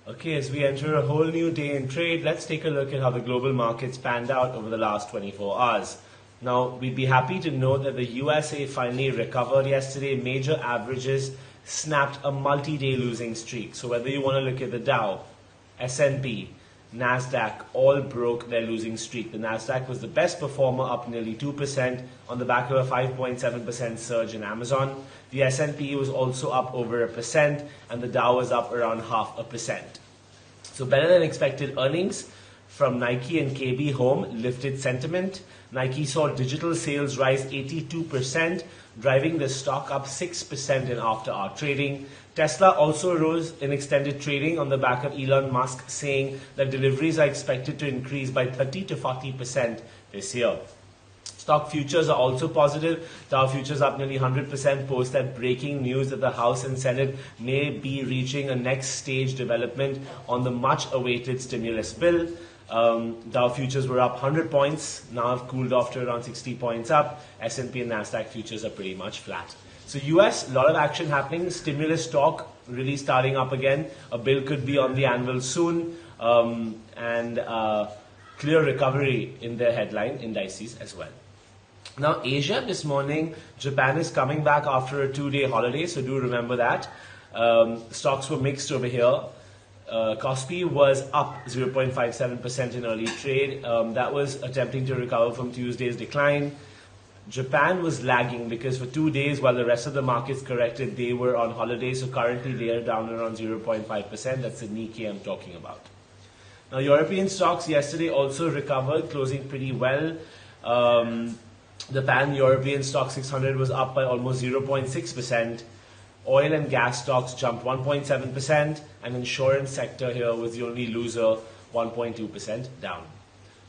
Okay, as we enter a whole new day in trade, let's take a look at how the global markets panned out over the last 24 hours. Now, we'd be happy to know that the USA finally recovered yesterday. Major averages snapped a multi-day losing streak. So whether you want to look at the Dow, S&P, Nasdaq, all broke their losing streak. The Nasdaq was the best performer, up nearly 2% on the back of a 5.7% surge in Amazon. The S&P was also up over 1%, and the Dow was up around 0.5%. So better than expected earnings from Nike and KB Home lifted sentiment. Nike saw digital sales rise 82%, driving the stock up 6% in after-hour trading. Tesla also rose in extended trading on the back of Elon Musk saying that deliveries are expected to increase by 30 to 40% this year. Stock futures are also positive. Dow futures up nearly 100% post that breaking news that the House and Senate may be reaching a next stage development on the much-awaited stimulus bill. Dow futures were up 100 points, now have cooled off to around 60 points up. S&P and Nasdaq futures are pretty much flat. So US, a lot of action happening. Stimulus talk really starting up again. A bill could be on the anvil soon, and clear recovery in their headline indices as well. Now, Asia this morning, Japan is coming back after a 2-day holiday, so do remember that. Stocks were mixed over here. Kospi was up 0.57% in early trade. That was attempting to recover from Tuesday's decline. Japan was lagging because for 2 days while the rest of the markets corrected, they were on holiday. So currently they are down around 0.5%. That's the Nikkei I'm talking about. Now, European stocks yesterday also recovered, closing pretty well. The pan-European stock 600 was up by almost 0.6%. Oil and gas stocks jumped 1.7%, and insurance sector here was the only loser, 1.2% down.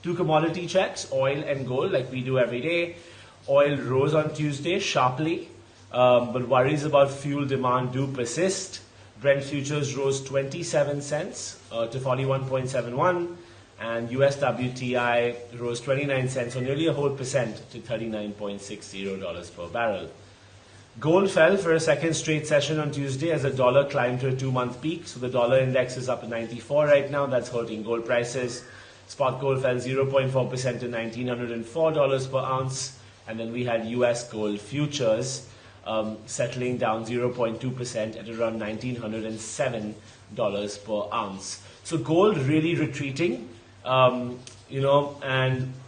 Two commodity checks, oil and gold, like we do every day. Oil rose on Tuesday sharply, but worries about fuel demand do persist. Brent futures rose 27 cents to 41.71, and US WTI rose 29 cents, or nearly a whole percent, to $39.60 per barrel. Gold fell for a second straight session on Tuesday as the dollar climbed to a 2-month peak. So the dollar index is up at 94 right now. That's hurting gold prices. Spot gold fell 0.4% to $1,904 per ounce. And then we had US gold futures settling down 0.2% at around $1,907 per ounce. So gold really retreating. And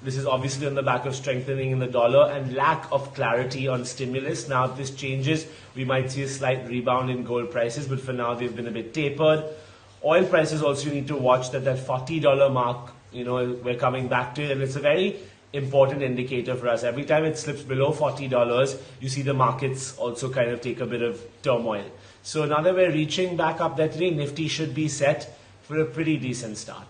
this is obviously on the back of strengthening in the dollar and lack of clarity on stimulus. Now, if this changes, we might see a slight rebound in gold prices, but for now, they've been a bit tapered. Oil prices also need to watch that $40 mark, we're coming back to it, and it's a very important indicator for us. Every time it slips below $40, you see the markets also kind of take a bit of turmoil. So now that we're reaching back up that today, Nifty should be set for a pretty decent start.